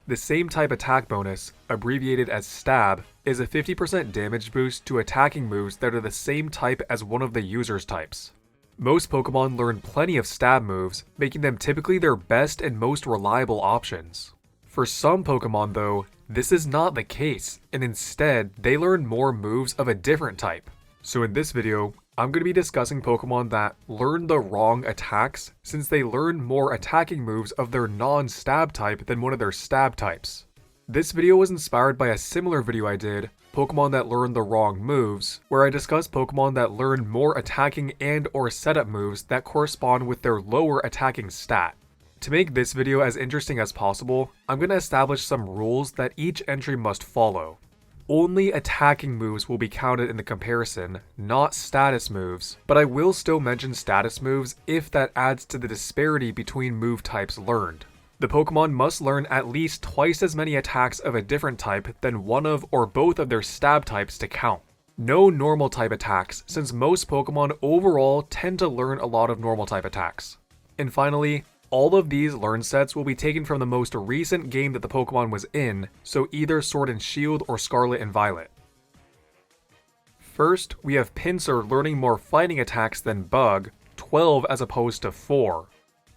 the same type attack bonus, abbreviated as stab, is a 50% damage boost to attacking moves that are the same type as one of the user's types. Most Pokemon learn plenty of stab moves, making them typically their best and most reliable options. For some Pokemon though, this is not the case, and instead, they learn more moves of a different type. So in this video, I'm going to be discussing Pokemon that learn the wrong attacks since they learn more attacking moves of their non-stab type than one of their stab types. This video was inspired by a similar video I did, Pokemon that learn the wrong moves, where I discussed Pokemon that learn more attacking and or setup moves that correspond with their lower attacking stat. To make this video as interesting as possible, I'm going to establish some rules that each entry must follow. Only attacking moves will be counted in the comparison, not status moves, but I will still mention status moves if that adds to the disparity between move types learned. The Pokemon must learn at least twice as many attacks of a different type than one of or both of their stab types to count. No normal type attacks, since most Pokemon overall tend to learn a lot of normal type attacks. And finally, all of these learn sets will be taken from the most recent game that the Pokemon was in, so either Sword and Shield or Scarlet and Violet. First, we have Pinsir learning more fighting attacks than Bug, 12 as opposed to 4.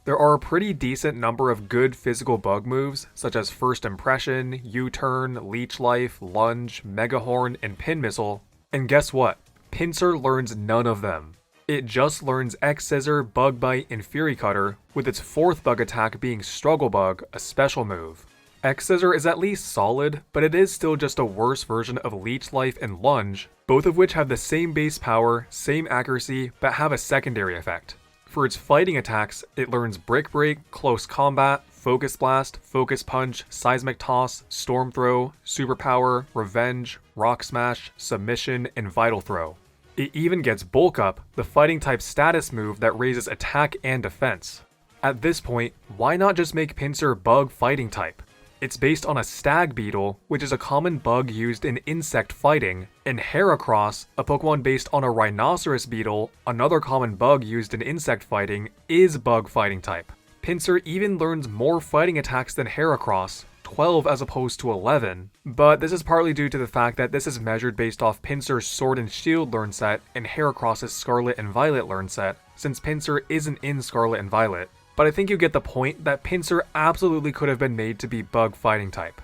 There are a pretty decent number of good physical bug moves, such as First Impression, U-Turn, Leech Life, Lunge, Mega Horn, and Pin Missile, and guess what? Pinsir learns none of them. It just learns X-Scissor, Bug Bite, and Fury Cutter, with its fourth bug attack being Struggle Bug, a special move. X-Scissor is at least solid, but it is still just a worse version of Leech Life and Lunge, both of which have the same base power, same accuracy, but have a secondary effect. For its fighting attacks, it learns Brick Break, Close Combat, Focus Blast, Focus Punch, Seismic Toss, Storm Throw, Superpower, Revenge, Rock Smash, Submission, and Vital Throw. It even gets Bulk Up, the fighting type status move that raises attack and defense. At this point, why not just make Pinsir Bug fighting type? It's based on a Stag Beetle, which is a common bug used in insect fighting, and Heracross, a Pokemon based on a Rhinoceros Beetle, another common bug used in insect fighting, is bug fighting type. Pinsir even learns more fighting attacks than Heracross, 12 as opposed to 11, but this is partly due to the fact that this is measured based off Pinsir's Sword and Shield learn set and Heracross's Scarlet and Violet learn set, since Pinsir isn't in Scarlet and Violet. But I think you get the point that Pinsir absolutely could have been made to be bug fighting type.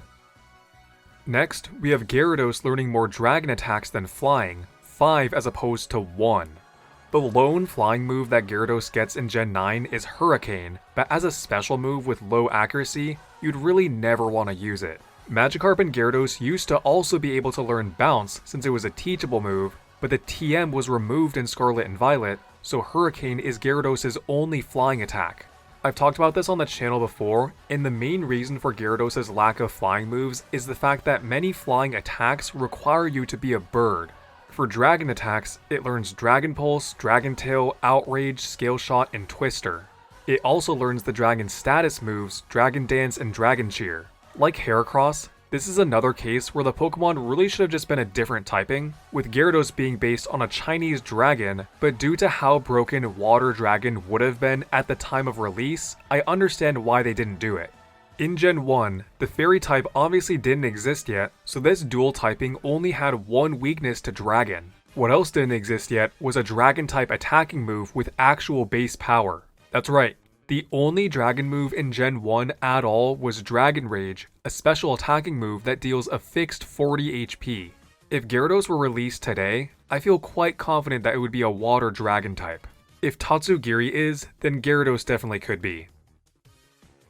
Next, we have Gyarados learning more dragon attacks than flying, 5 as opposed to 1. The lone flying move that Gyarados gets in Gen 9 is Hurricane, but as a special move with low accuracy, you'd really never want to use it. Magikarp and Gyarados used to also be able to learn Bounce since it was a teachable move, but the TM was removed in Scarlet and Violet, so Hurricane is Gyarados' only flying attack. I've talked about this on the channel before, and the main reason for Gyarados' lack of flying moves is the fact that many flying attacks require you to be a bird. For dragon attacks, it learns Dragon Pulse, Dragon Tail, Outrage, Scale Shot, and Twister. It also learns the dragon status moves, Dragon Dance and Dragon Cheer. Like Heracross, this is another case where the Pokemon really should have just been a different typing, with Gyarados being based on a Chinese dragon, but due to how broken Water Dragon would have been at the time of release, I understand why they didn't do it. In Gen 1, the Fairy type obviously didn't exist yet, so this dual typing only had one weakness to Dragon. What else didn't exist yet was a Dragon type attacking move with actual base power. That's right. The only dragon move in Gen 1 at all was Dragon Rage, a special attacking move that deals a fixed 40 HP. If Gyarados were released today, I feel quite confident that it would be a water dragon type. If Tatsugiri is, then Gyarados definitely could be.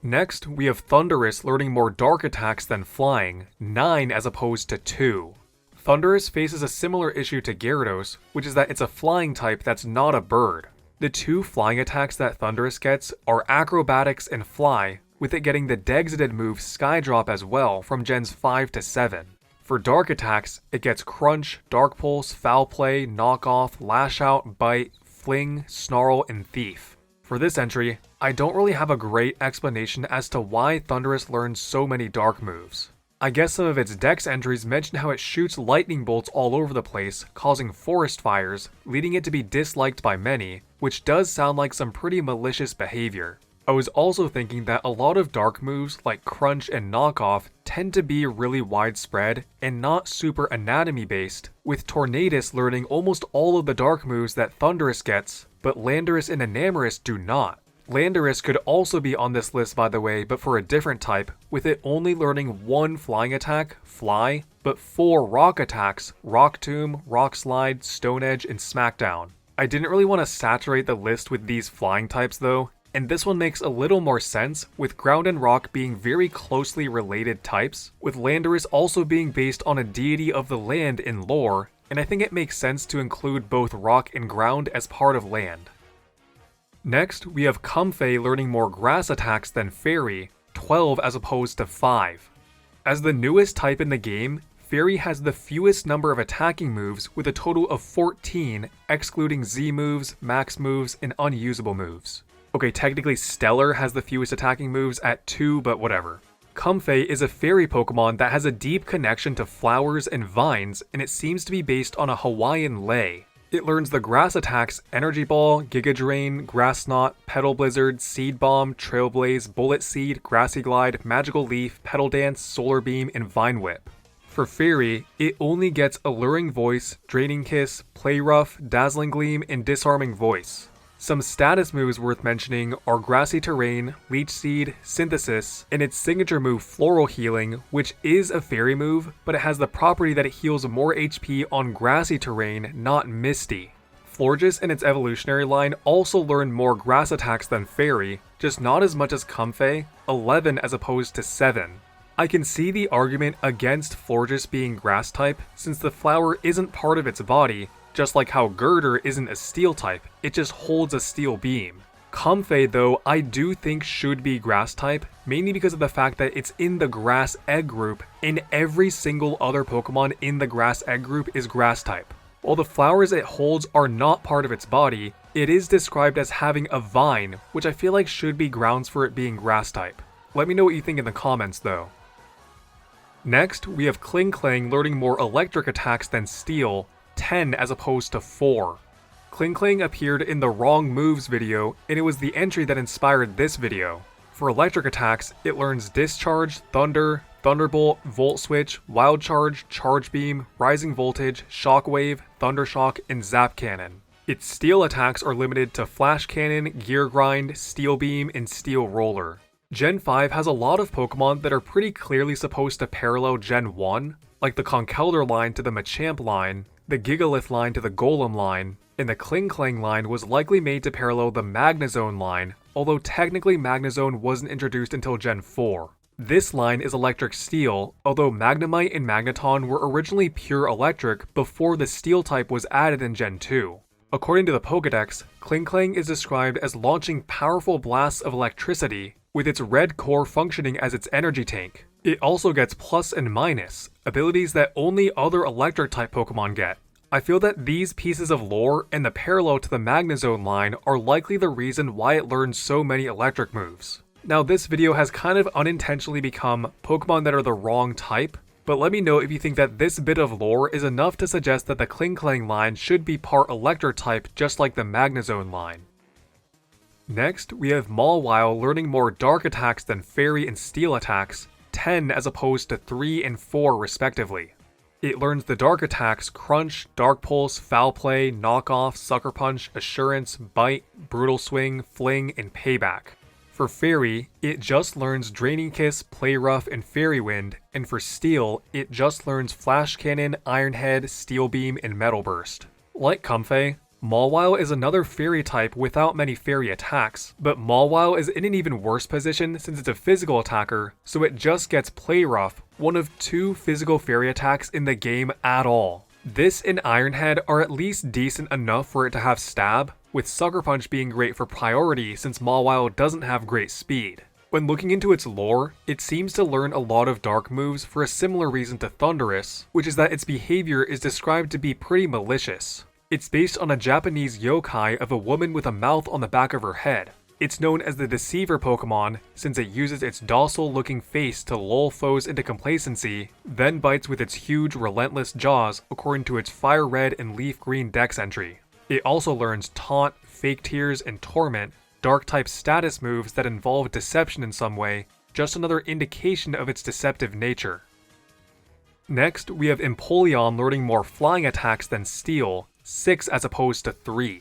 Next, we have Thundurus learning more dark attacks than flying, 9 as opposed to 2. Thundurus faces a similar issue to Gyarados, which is that it's a flying type that's not a bird. The two flying attacks that Thundurus gets are Acrobatics and Fly, with it getting the Dexited move Skydrop as well from Gens 5 to 7. For dark attacks, it gets Crunch, Dark Pulse, Foul Play, Knock Off, Lash Out, Bite, Fling, Snarl, and Thief. For this entry, I don't really have a great explanation as to why Thundurus learns so many dark moves. I guess some of its dex entries mention how it shoots lightning bolts all over the place, causing forest fires, leading it to be disliked by many, which does sound like some pretty malicious behavior. I was also thinking that a lot of dark moves like Crunch and Knockoff tend to be really widespread and not super anatomy based, with Tornadus learning almost all of the dark moves that Thundurus gets, but Landorus and Enamorus do not. Landorus could also be on this list by the way, but for a different type, with it only learning one flying attack, Fly, but 4 rock attacks, Rock Tomb, Rock Slide, Stone Edge, and Smackdown. I didn't really want to saturate the list with these flying types though, and this one makes a little more sense, with Ground and Rock being very closely related types, with Landorus also being based on a deity of the land in lore, and I think it makes sense to include both Rock and Ground as part of land. Next, we have Comfey learning more grass attacks than Fairy, 12 as opposed to 5. As the newest type in the game, Fairy has the fewest number of attacking moves with a total of 14, excluding Z moves, max moves, and unusable moves. Okay, technically Stellar has the fewest attacking moves at 2, but whatever. Comfey is a fairy Pokemon that has a deep connection to flowers and vines, and it seems to be based on a Hawaiian lei. It learns the grass attacks Energy Ball, Giga Drain, Grass Knot, Petal Blizzard, Seed Bomb, Trailblaze, Bullet Seed, Grassy Glide, Magical Leaf, Petal Dance, Solar Beam, and Vine Whip. For Fairy, it only gets Alluring Voice, Draining Kiss, Play Rough, Dazzling Gleam, and Disarming Voice. Some status moves worth mentioning are Grassy Terrain, Leech Seed, Synthesis, and its signature move Floral Healing, which is a fairy move, but it has the property that it heals more HP on grassy terrain, not misty. Florges and its evolutionary line also learn more grass attacks than Fairy, just not as much as Comfey, 11 as opposed to 7. I can see the argument against Florges being grass type, since the flower isn't part of its body, just like how Girder isn't a steel type, it just holds a steel beam. Comfey though, I do think should be grass type, mainly because of the fact that it's in the grass egg group, and every single other Pokemon in the grass egg group is grass type. While the flowers it holds are not part of its body, it is described as having a vine, which I feel like should be grounds for it being grass type. Let me know what you think in the comments though. Next, we have Klinklang learning more electric attacks than steel, 10 as opposed to 4. Klinklang appeared in the Wrong Moves video, and it was the entry that inspired this video. For electric attacks, it learns Discharge, Thunder, Thunderbolt, Volt Switch, Wild Charge, Charge Beam, Rising Voltage, Shockwave, Thundershock, and Zap Cannon. Its steel attacks are limited to Flash Cannon, Gear Grind, Steel Beam, and Steel Roller. Gen 5 has a lot of Pokemon that are pretty clearly supposed to parallel Gen 1, like the Conkeldurr line to the Machamp line, the Gigalith line to the Golem line, and the Klinklang line was likely made to parallel the Magnezone line, although technically Magnezone wasn't introduced until Gen 4. This line is Electric Steel, although Magnemite and Magneton were originally pure electric before the Steel type was added in Gen 2. According to the Pokédex, Klinklang is described as launching powerful blasts of electricity, with its red core functioning as its energy tank. It also gets plus and minus, abilities that only other electric type Pokemon get. I feel that these pieces of lore and the parallel to the Magnezone line are likely the reason why it learns so many electric moves. Now this video has kind of unintentionally become Pokemon that are the wrong type, but let me know if you think that this bit of lore is enough to suggest that the Klinklang line should be part electric type just like the Magnezone line. Next, we have Mawile learning more dark attacks than fairy and steel attacks, 10 as opposed to 3 and 4 respectively. It learns the dark attacks Crunch, Dark Pulse, Foul Play, Knockoff, Sucker Punch, Assurance, Bite, Brutal Swing, Fling, and Payback. For Fairy, it just learns Draining Kiss, Play Rough, and Fairy Wind, and for Steel, it just learns Flash Cannon, Iron Head, Steel Beam, and Metal Burst. Like Comfey, Mawile is another fairy type without many fairy attacks, but Mawile is in an even worse position since it's a physical attacker, so it just gets Play Rough, one of 2 physical fairy attacks in the game at all. This and Iron Head are at least decent enough for it to have Stab, with Sucker Punch being great for priority since Mawile doesn't have great speed. When looking into its lore, it seems to learn a lot of dark moves for a similar reason to Thundurus, which is that its behavior is described to be pretty malicious. It's based on a Japanese yokai of a woman with a mouth on the back of her head. It's known as the Deceiver Pokemon since it uses its docile-looking face to lull foes into complacency, then bites with its huge, relentless jaws according to its Fire Red and Leaf Green Dex entry. It also learns Taunt, Fake Tears, and Torment, Dark-type status moves that involve deception in some way, just another indication of its deceptive nature. Next, we have Empoleon learning more flying attacks than Steel, 6 as opposed to 3.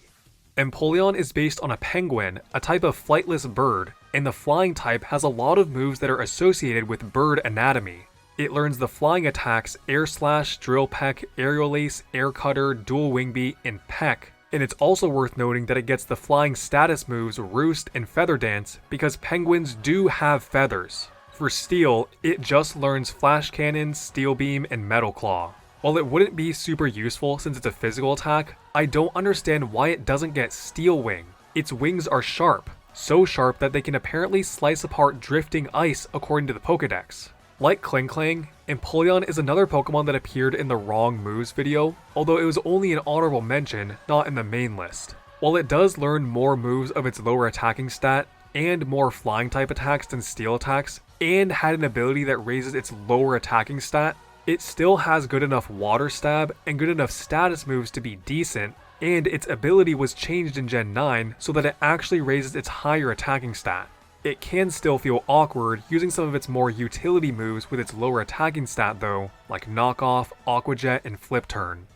Empoleon is based on a penguin, a type of flightless bird, and the flying type has a lot of moves that are associated with bird anatomy. It learns the flying attacks Air Slash, Drill Peck, Aerial Ace, Air Cutter, Dual Wing Beat, and Peck, and it's also worth noting that it gets the flying status moves Roost and Feather Dance because penguins do have feathers. For Steel, it just learns Flash Cannon, Steel Beam, and Metal Claw. While it wouldn't be super useful since it's a physical attack, I don't understand why it doesn't get Steel Wing. Its wings are sharp, so sharp that they can apparently slice apart drifting ice according to the Pokédex. Like Klinklang, Empoleon is another Pokemon that appeared in the wrong moves video, although it was only an honorable mention, not in the main list. While it does learn more moves of its lower attacking stat, and more flying type attacks than steel attacks, and had an ability that raises its lower attacking stat, it still has good enough water stab and good enough status moves to be decent, and its ability was changed in Gen 9 so that it actually raises its higher attacking stat. It can still feel awkward using some of its more utility moves with its lower attacking stat though, like Knock Off, Aqua Jet, and Flip Turn.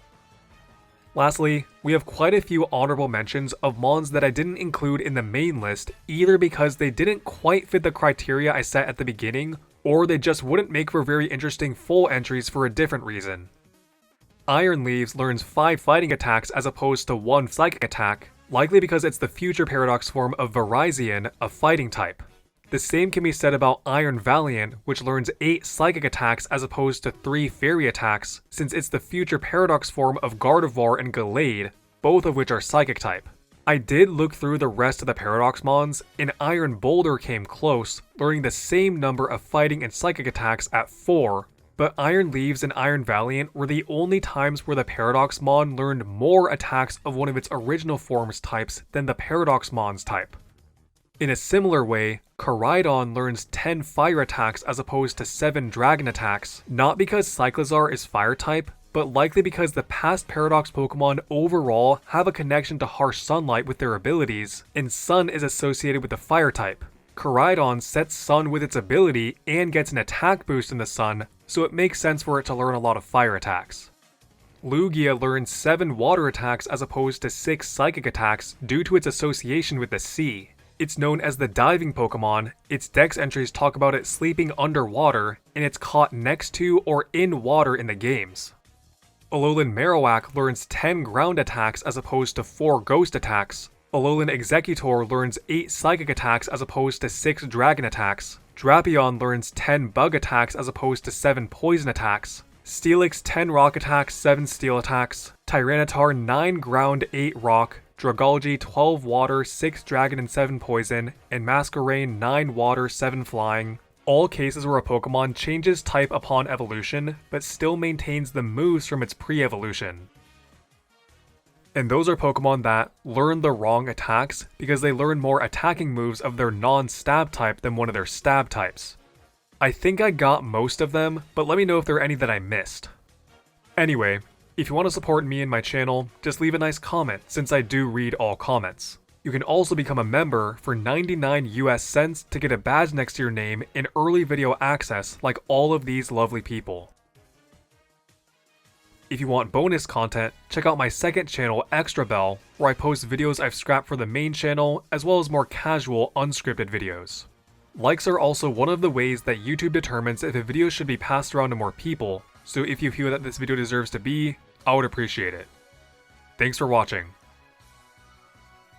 Lastly, we have quite a few honorable mentions of mons that I didn't include in the main list either because they didn't quite fit the criteria I set at the beginning, or they just wouldn't make for very interesting full entries for a different reason. Iron Leaves learns 5 fighting attacks as opposed to 1 psychic attack, likely because it's the future paradox form of Virizion, a fighting type. The same can be said about Iron Valiant, which learns 8 psychic attacks as opposed to 3 fairy attacks, since it's the future paradox form of Gardevoir and Gallade, both of which are psychic type. I did look through the rest of the paradox mons, and Iron Boulder came close, learning the same number of fighting and psychic attacks at 4, but Iron Leaves and Iron Valiant were the only times where the Paradox Mon learned more attacks of one of its original forms types than the Paradox Mon's type. In a similar way, Koraidon learns 10 fire attacks as opposed to 7 dragon attacks, not because Cyclizar is fire type, but likely because the past Paradox Pokemon overall have a connection to harsh sunlight with their abilities, and sun is associated with the fire type. Koraidon sets sun with its ability and gets an attack boost in the sun, so it makes sense for it to learn a lot of fire attacks. Lugia learns 7 water attacks as opposed to 6 psychic attacks due to its association with the sea. It's known as the diving Pokemon, its dex entries talk about it sleeping underwater, and it's caught next to or in water in the games. Alolan Marowak learns 10 ground attacks as opposed to 4 ghost attacks. Alolan Executor learns 8 psychic attacks as opposed to 6 dragon attacks. Drapion learns 10 bug attacks as opposed to 7 poison attacks. Steelix 10 rock attacks, 7 steel attacks. Tyranitar 9 ground, 8 rock. Dragalge 12 water, 6 dragon and 7 poison. And Masquerain 9 water, 7 flying. All cases where a Pokemon changes type upon evolution, but still maintains the moves from its pre-evolution. And those are Pokemon that learn the wrong attacks because they learn more attacking moves of their non-stab type than one of their stab types. I think I got most of them, but let me know if there are any that I missed. Anyway, if you want to support me and my channel, just leave a nice comment since I do read all comments. You can also become a member for 99 US cents to get a badge next to your name and early video access like all of these lovely people. If you want bonus content, check out my second channel, Extra Bell, where I post videos I've scrapped for the main channel, as well as more casual, unscripted videos. Likes are also one of the ways that YouTube determines if a video should be passed around to more people, so if you feel that this video deserves to be, I would appreciate it. Thanks for watching.